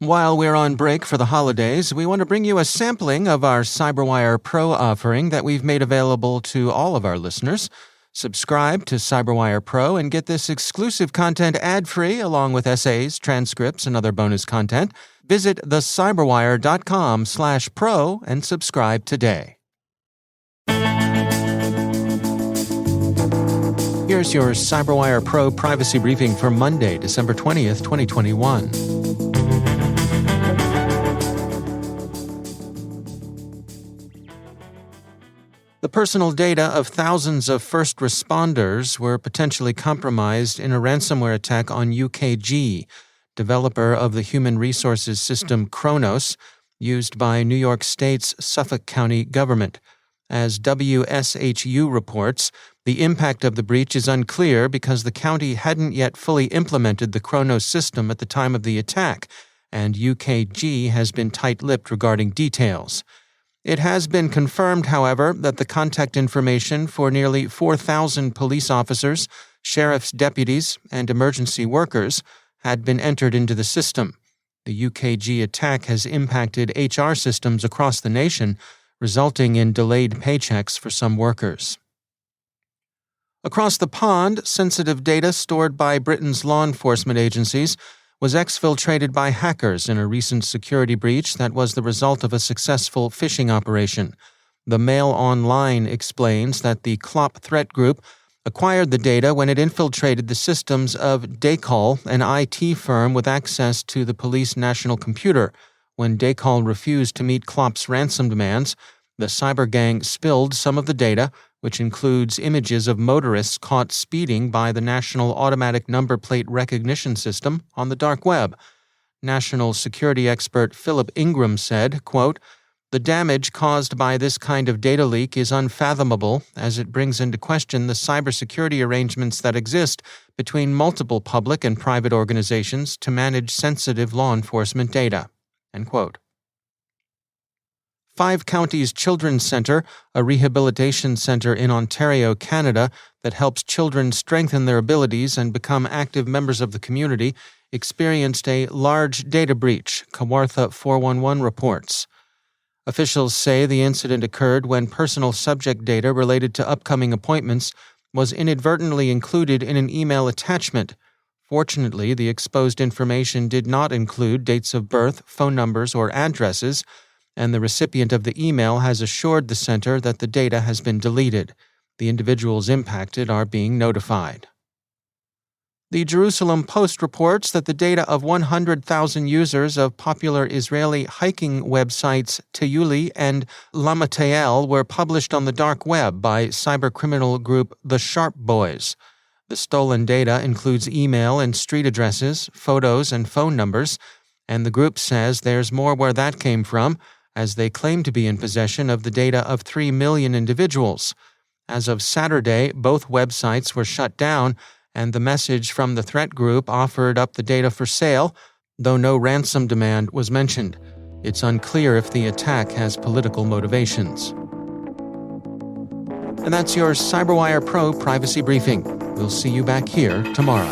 While we're on break for the holidays, we want to bring you a sampling of our CyberWire Pro offering that we've made available to all of our listeners. Subscribe to CyberWire Pro and get this exclusive content ad-free along with essays, transcripts, and other bonus content. Visit thecyberwire.com/pro and subscribe today. Here's your CyberWire Pro Privacy Briefing for Monday, December 20th, 2021. The personal data of thousands of first responders were potentially compromised in a ransomware attack on UKG, developer of the human resources system Kronos, used by New York State's Suffolk County government. As WSHU reports, the impact of the breach is unclear because the county hadn't yet fully implemented the Kronos system at the time of the attack, and UKG has been tight-lipped regarding details. It has been confirmed, however, that the contact information for nearly 4,000 police officers, sheriff's deputies, and emergency workers had been entered into the system. The UKG attack has impacted HR systems across the nation, resulting in delayed paychecks for some workers. Across the pond, sensitive data stored by Britain's law enforcement agencies was exfiltrated by hackers in a recent security breach that was the result of a successful phishing operation. The Mail Online explains that the Klopp threat group acquired the data when it infiltrated the systems of Daycall, an IT firm with access to the police national computer. When Daycall refused to meet Klopp's ransom demands, the cyber gang spilled some of the data, which includes images of motorists caught speeding by the National Automatic Number Plate Recognition System on the dark web. National security expert Philip Ingram said, quote, "The damage caused by this kind of data leak is unfathomable as it brings into question the cybersecurity arrangements that exist between multiple public and private organizations to manage sensitive law enforcement data." End quote. Five Counties Children's Centre, a rehabilitation centre in Ontario, Canada, that helps children strengthen their abilities and become active members of the community, experienced a large data breach, Kawartha 411 reports. Officials say the incident occurred when personal subject data related to upcoming appointments was inadvertently included in an email attachment. Fortunately, the exposed information did not include dates of birth, phone numbers, or addresses, and the recipient of the email has assured the center that the data has been deleted. The individuals impacted are being notified. The Jerusalem Post reports that the data of 100,000 users of popular Israeli hiking websites Teyuli and Lamatel were published on the dark web by cybercriminal group The Sharp Boys. The stolen data includes email and street addresses, photos, and phone numbers, and the group says there's more where that came from, as they claim to be in possession of the data of 3 million individuals. As of Saturday, both websites were shut down, and the message from the threat group offered up the data for sale, though no ransom demand was mentioned. It's unclear if the attack has political motivations. And that's your CyberWire Pro Privacy Briefing. We'll see you back here tomorrow.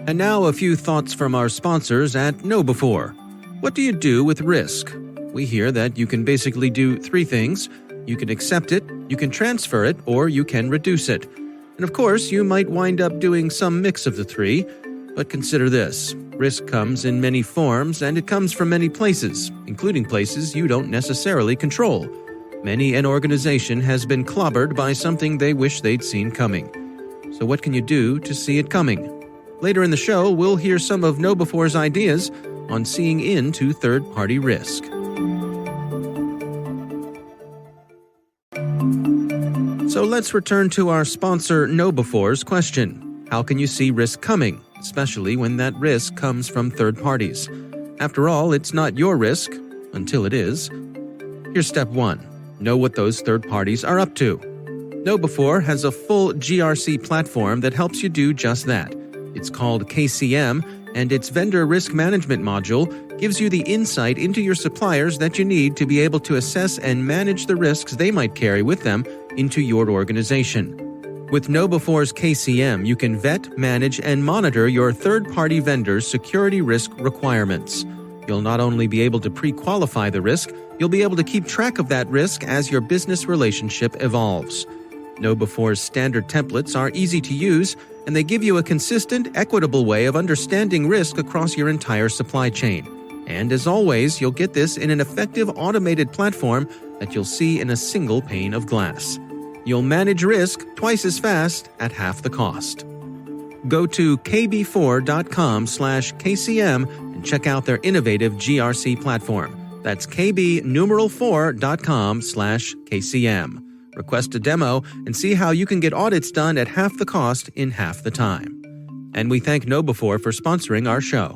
And now a few thoughts from our sponsors at KnowBe4. What do you do with risk? We hear that you can basically do three things. You can accept it, you can transfer it, or you can reduce it. And of course, you might wind up doing some mix of the three. But consider this. Risk comes in many forms, and it comes from many places, including places you don't necessarily control. Many an organization has been clobbered by something they wish they'd seen coming. So what can you do to see it coming? Later in the show, we'll hear some of KnowBe4's ideas on seeing into third-party risk. So let's return to our sponsor KnowBe4's question. How can you see risk coming, especially when that risk comes from third parties? After all, it's not your risk, until it is. Here's step 1. Know what those third parties are up to. KnowBe4 has a full GRC platform that helps you do just that. It's called KCM, and its vendor risk management module gives you the insight into your suppliers that you need to be able to assess and manage the risks they might carry with them into your organization. With KnowBe4's KCM, you can vet, manage, and monitor your third-party vendors' security risk requirements. You'll not only be able to pre-qualify the risk, you'll be able to keep track of that risk as your business relationship evolves. KnowBe4's standard templates are easy to use, and they give you a consistent, equitable way of understanding risk across your entire supply chain. And as always, you'll get this in an effective automated platform that you'll see in a single pane of glass. You'll manage risk twice as fast at half the cost. Go to kb4.com/KCM and check out their innovative GRC platform. That's kb4.com/KCM. Request a demo and see how you can get audits done at half the cost in half the time. And we thank KnowBe4 for sponsoring our show.